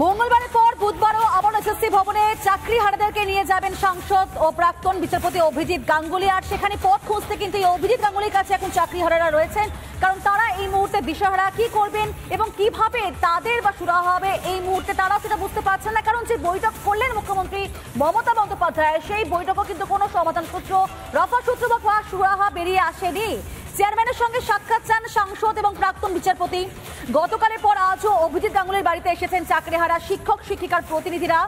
মঙ্গলবারের পর বুধবারও আবার এসএসসি ভবনে চাকরিহারাদেরকে নিয়ে যাবেন সাংসদ ও প্রাক্তন বিচারপতি অভিজিৎ গাঙ্গুলি। আর সেখানে পথ খুঁজতে কিন্তু এই অভিজিৎ গাঙ্গুলির কাছে এখন চাকরিহারারা রয়েছেন, কারণ তারা এই মুহূর্তে দিশাহারা কি করবেন এবং কিভাবে তাদের বা সুরাহা হবে এই মুহূর্তে তারাও সেটা বুঝতে পারছেন না। কারণ যে বৈঠক করলেন মুখ্যমন্ত্রী মমতা বন্দ্যোপাধ্যায়, সেই বৈঠকও কিন্তু কোনো সমাধান সূত্র, রফা সূত্র বা সুরাহা বেরিয়ে আসেনি। চেয়ারম্যানের সঙ্গে সাক্ষাৎ চান সাংসদ এবং প্রাক্তন বিচারপতি। গতকালের পর আজও অভিজিৎ গাঙ্গুলির বাড়িতে এসেছেন চাকরিহারা শিক্ষক শিক্ষিকার প্রতিনিধিরা।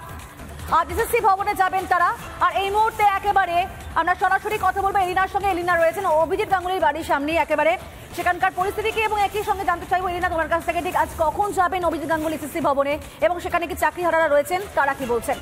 আজ এসএসসি ভবনে যাবেন তারা। আর এই মুহূর্তে একেবারে আমরা সরাসরি কথা বলবো এলিনার সঙ্গে। এলিনা রয়েছেন অভিজিৎ গাঙ্গুলির বাড়ির সামনেই, একেবারে সেখানকার পরিস্থিতিকে এবং একই সঙ্গে জানতে চাইবো এলিনা তোমার কাছ থেকে, ঠিক আজ কখন যাবেন অভিজিৎ গাঙ্গুলি এসএসসি ভবনে এবং সেখানে কি চাকরিহারারা রয়েছেন, তারা কি বলছেন?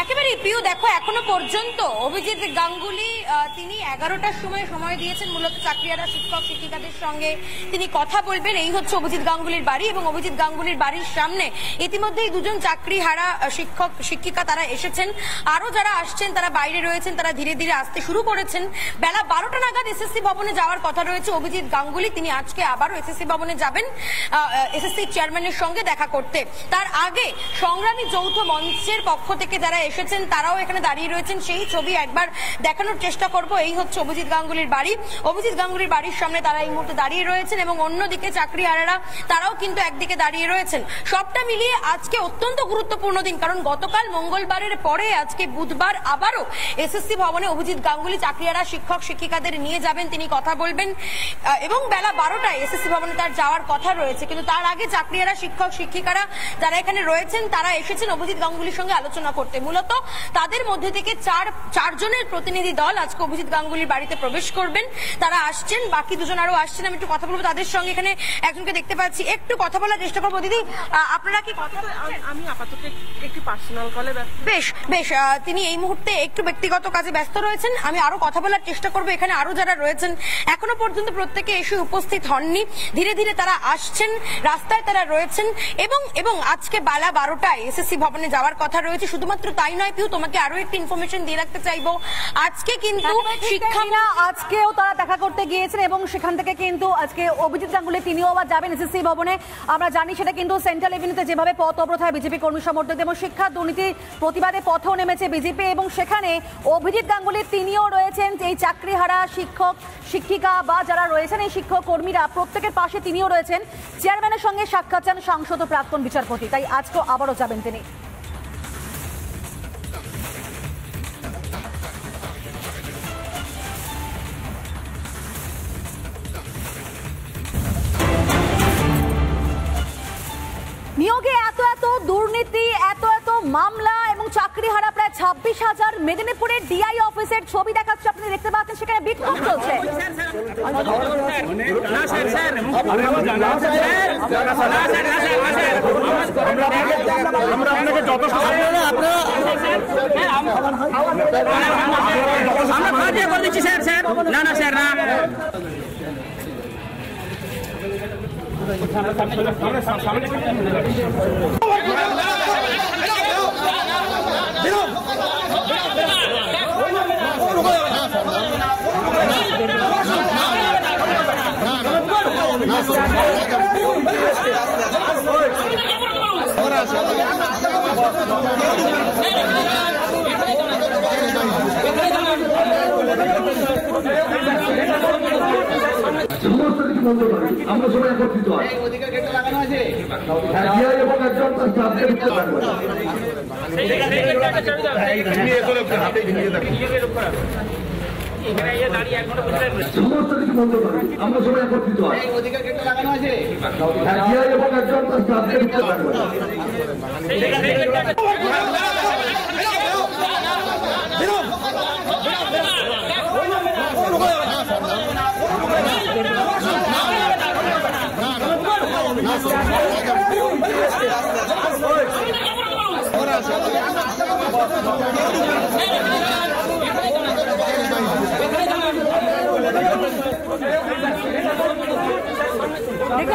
একেবারে প্রিয়, দেখো এখনো পর্যন্ত অভিজিৎ গাঙ্গুলি তিনি 11টার সময় দিয়েছেন মূলত চাকরিহারা শিক্ষক শিক্ষিকাদের সঙ্গে তিনি কথা বলবেন। এই হচ্ছে অভিজিৎ গাঙ্গুলির বাড়ি এবং অভিজিৎ গাঙ্গুলির বাড়ির সামনে ইতিমধ্যেই দুজন চাকরিহারা শিক্ষক শিক্ষিকা তারা এসেছেন। আরো যারা আসছেন তারা বাইরে রয়েছেন, তারা ধীরে ধীরে আসতে শুরু করেছেন। বেলা 12টা নাগাদ এসএসসি ভবনে যাওয়ার কথা রয়েছে অভিজিৎ গাঙ্গুলি। তিনি আজকে আবারও এসএসসি ভবনে যাবেন এসএসসি চেয়ারম্যানের সঙ্গে দেখা করতে। তার আগে সংগ্রামী যৌথ মঞ্চের পক্ষ থেকে যারা এসেছেন তারাও এখানে দাঁড়িয়ে রয়েছেন, সেই ছবি একবার দেখানোর চেষ্টা করব। এই হচ্ছে অভিজিৎ গাঙ্গুলির বাড়ি। অভিজিৎ গাঙ্গুলির বাড়ির সামনে তারা এই মুহূর্তে দাঁড়িয়ে রয়েছেন এবং অন্যদিকে চাকরিহারারা তারাও কিন্তু একদিকে দাঁড়িয়ে রয়েছেন। সবটা মিলিয়ে আজকে অত্যন্ত গুরুত্বপূর্ণ দিন, কারণ গতকাল মঙ্গলবারের পরে আজকে বুধবার আবারও এসএসসি ভবনে অভিজিৎ গাঙ্গুলি চাকরিহারা শিক্ষক শিক্ষিকাদের নিয়ে যাবেন, তিনি কথা বলবেন এবং বেলা 12টায় এসএসসি ভবনে তার যাওয়ার কথা রয়েছে। কিন্তু তার আগে চাকরিহারা শিক্ষক শিক্ষিকারা যারা এখানে রয়েছেন তারা এসেছেন অভিজিৎ গাঙ্গুলির সঙ্গে আলোচনা করতে। মূলত তাদের মধ্যে থেকে চারজনের প্রতিনিধি দল আজকে অভিজিৎ গাঙ্গুলির বাড়িতে প্রবেশ করবেন। তারা আসছেন, বাকি দুজন আরো আসছেন। আমি একটু কথা বলবো তাদের সঙ্গে। এখানে একজনকে দেখতে পাচ্ছি, একটু কথা বলার চেষ্টা করবো। দিদি, আপনারা কি কথা বলছেন? আমি আপাতত একটু পার্সোনাল কলে বেশ বেশ তিনি এই মুহূর্তে একটু ব্যক্তিগত কাজে ব্যস্ত রয়েছেন। আমি আরো কথা বলার চেষ্টা করবো। এখানে আরো যারা রয়েছেন এখনো পর্যন্ত প্রত্যেকে এসে উপস্থিত হননি, ধীরে ধীরে তারা আসছেন, রাস্তায় তারা রয়েছেন এবং আজকে বেলা 12টায় এসএসসি ভবনে যাওয়ার কথা রয়েছে। শুধুমাত্র তাই নয় পিউ, তোমাকে আরো একটি ইনফরমেশন দিয়ে রাখতে চাইবো। আজকে কিন্তু আজকেও তারা দেখা করতে গিয়েছেন এবং সেখান থেকে কিন্তু আজকে অভিজিৎ গাঙ্গুলি তিনিও আবার যাবেন এসএসসি ভবনে। আমরা জানি সেটা কিন্তু সেন্ট্রাল এভিনিউতে যেভাবে পথ অবরোধ হয় বিজেপি কর্মী সমর্থকদের এবং শিক্ষা দুর্নীতির প্রতিবাদে পথেও নেমেছে বিজেপি, এবং সেখানে অভিজিৎ গাঙ্গুলি তিনিও রয়েছেন। এই চাকরিহারা শিক্ষক শিক্ষিকা বা যারা রয়েছেন এই শিক্ষক কর্মীরা প্রত্যেকের পাশে তিনিও রয়েছেন। চেয়ারম্যানের সঙ্গে সাক্ষাৎ চান সাংসদ ও প্রাক্তন বিচারপতি, তাই আজকেও আবারও যাবেন তিনি। নিয়োগে এত দুর্নীতি, এত মামলা এবং চাকরিহারা প্রায় 26,000। মেদিনীপুরের ডিআই অফিসের ছবি দেখাচ্ছে, আপনি দেখতে পাচ্ছেন সেখানে বিক্ষোভ চলছে। আমরা সবাই একত্রিত হয় এবং একজন সমস্ত কিছু বন্ধ করে আমরা সবাই একত্রিত হয় এবং একজন দেখতে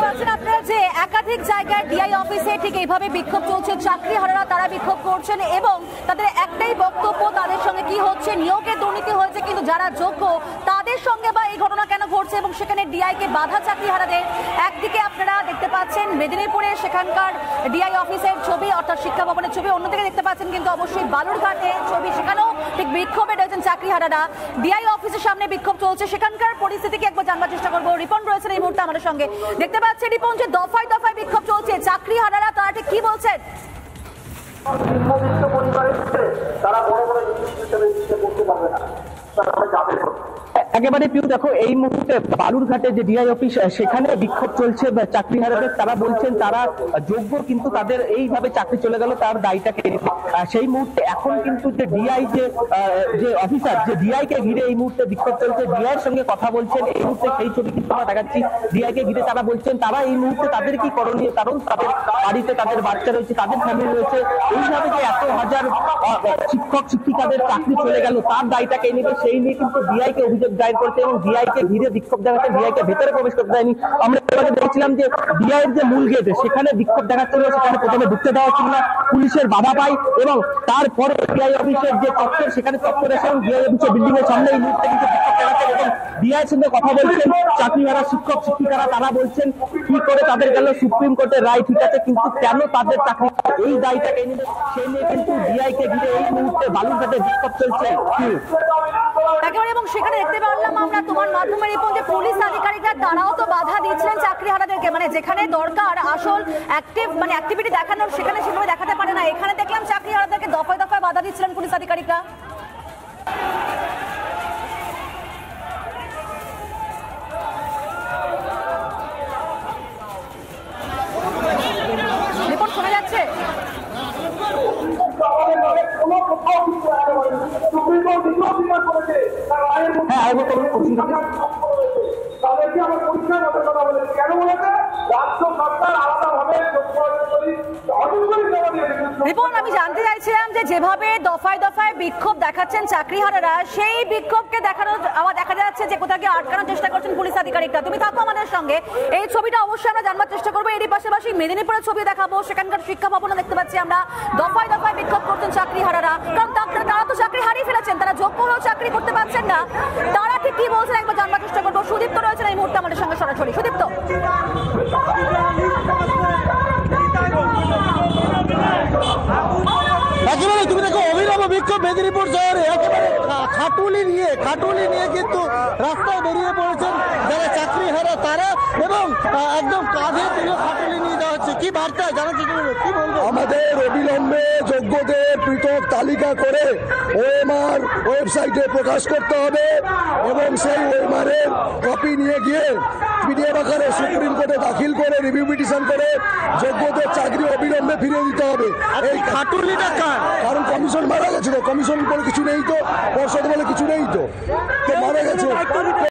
পাচ্ছেন আপনারা যে একাধিক জায়গায় ডিআই অফিসে ঠিক এইভাবে বিক্ষোভ চলছে। চাকরিহারারা তারা বিক্ষোভ করছেন এবং তাদের একটাই বক্তব্য, তাদের সঙ্গে কি হচ্ছে হয়েছে, নিয়োগের দুর্নীতি হয়েছে, কিন্তু যারা যোগ্য তাদের সঙ্গে বা এই ঘটনা কেন ঘটছে এবং সেখানে ডিআই কে বাধা চাকরিহারাদের। একদিকে আপনারা দেখতে পাচ্ছেন মেদিনীপুরে সেখানকার ডিআই অফিসের ছবি, অর্থাৎ শিক্ষা ভবনের ছবি, অন্যদিকে দেখতে পাচ্ছেন কিন্তু অবশ্যই বালুরঘাটে ছবি, সেখানেও ঠিক বিক্ষোভে রয়েছেন চাকরিহারারা। ডিআই অফিসের সামনে বিক্ষোভ চলছে, সেখানকার পরিস্থিতিকে একবার জানবার চেষ্টা করবো। রিপন রয়েছেন এই মুহূর্তে আমাদের সঙ্গে। দেখতে পাচ্ছেন রিপন যে দফায় দফায় বিক্ষোভ চলছে, চাকরিহারারা তারা ঠিক কি বলছেন? তারা বড় বড় হিসেবে করতে পারবে না, তারা যাবে। একেবারে পিউ দেখো, এই মুহূর্তে বালুরঘাটে যে ডিআই অফিস সেখানে বিক্ষোভ চলছে চাকরিহারাদের। তারা বলছেন তারা যোগ্য কিন্তু তাদের এইভাবে চাকরি চলে গেল তার দায়টাকে সেই মুহূর্তে এখন কিন্তু যে ডিআই যে অফিসার যে ডিআই কে ঘিরে এই মুহূর্তে বিক্ষোভ চলছে, ডিআই এর সঙ্গে কথা বলছেন এই মুহূর্তে সেই ছবি কিন্তু আমরা দেখাচ্ছি। ডিআই কে ঘিরে তারা বলছেন তারা এই মুহূর্তে তাদের কি করণীয়, কারণ তাদের বাড়িতে তাদের বাচ্চা রয়েছে, তাদের ফ্যামিলি রয়েছে, এইভাবে যে এত হাজার শিক্ষক শিক্ষিকাদের চাকরি চলে গেল তার দায়টাকে নেবে সেই নিয়ে কিন্তু ডিআই কে অভিযোগ দায়ের করেছে এবং ডিআই কে ঘিরে বিক্ষোভ দেখাচ্ছে। ডিআই কে ভেতরে প্রবেশ করতে দেয়নি। আমরা এবারে দেখছিলাম যে ডিআই এর যে মূল গেট সেখানে বিক্ষোভ দেখাচ্ছিল, সেখানে প্রথমে ঢুকতে দেওয়া ছিল না, পুলিশের বাধা পায় এবং তারপরে ডিআই অফিসের যে চত্বর সেখানে চত্বর এসে ডিআই অফিসের বিল্ডিং এর সামনে এই মুহূর্তে কিন্তু বিক্ষোভ দেখাচ্ছেন এবং ডিআই এর সঙ্গে কথা বলছেন চাকরিহারা শিক্ষক শিক্ষিকারা। তারা বলছেন কি করে তাদের গেল সুপ্রিম কোর্টের রায় ঠিক আছে, কিন্তু কেন তাদের চাকরি এই দায়টাকে নেবে সেই নিয়ে কিন্তু ডিআই কে ঘিরে এই মুহূর্তে বালুরঘাটে বিক্ষোভ চলছে একেবারে। এবং সেখানে দেখতে পারলাম আমরা তোমার মাধ্যমে রিপন যে পুলিশ আধিকারিকরা তারাও তো বাধা দিচ্ছিলেন চাকরিহারাদেরকে, মানে যেখানে দরকার আসল অ্যাক্টিভিটি দেখানোর সেখানে সেভাবে দেখাতে পারে না। এখানে দেখলাম চাকরিহারাদেরকে দফায় দফায় বাধা দিচ্ছিলেন পুলিশ আধিকারিকরা। রিপন শোনা যাচ্ছে? রিপন, আমি জানতে চাইছিলাম যে যেভাবে দফায় দফায় বিক্ষোভ দেখাচ্ছেন চাকরিহারারা, সেই বিক্ষোভকে দেখা যাচ্ছে যে কোথাও গিয়ে আটকানোর চেষ্টা করছেন পুলিশ আধিকারিকরা। তুমি থাকো আমাদের সঙ্গে, এই ছবিটা অবশ্যই আমরা জানবার চেষ্টা করবো। এরই পাশাপাশি মেদিনীপুরের ছবি দেখাবো, সেখানকার শিক্ষা ভবনে দেখতে পাচ্ছি আমরা দফায় দফায় বিক্ষোভ করছেন চাকরিহারারা, কারণ তারা তো চাকরি হারিয়ে ফেলেছেন, তারা যোগ্য হয়েও চাকরি করতে পারছেন না। তারা ঠিক কি বলছেন একবার জানবার চেষ্টা করবো। সুদীপ্ত রয়েছেন এই মুহূর্তে আমাদের সঙ্গে সরাসরি। সুদীপ্ত, একেবারে তুমি দেখো অভিনব বিক্ষোভ মেদিনীপুর শহরে একেবারে খাটুলি নিয়ে কিন্তু রাস্তায় বেরিয়ে পড়েছেন যারা চাকরিহারা তারা, এবং একদম কাঁধে তুলে খাটুলি নিয়ে যাওয়া হচ্ছে। কি বার্তা জানা কি বলবো? আমাদের অবিলম্বে যোগ্যদের পৃথক তালিকা করে ওএমআর ওয়েবসাইটে প্রকাশ করতে হবে এবং সেই ওএমআর-এর কপি নিয়ে গিয়ে পিডিএফ আকারে সুপ্রিম কোর্টে দাখিল করে রিভিউ পিটিশন করে যোগ্যদের চাকরি অবিলম্বে ফিরিয়ে দিতে হবে। এই খাটুলিটা কারণ কমিশন মারা গেছে, তো কমিশন বলে কিছু নেই, তো পর্ষদ বলে কিছু নেই, তো মারা গেছে।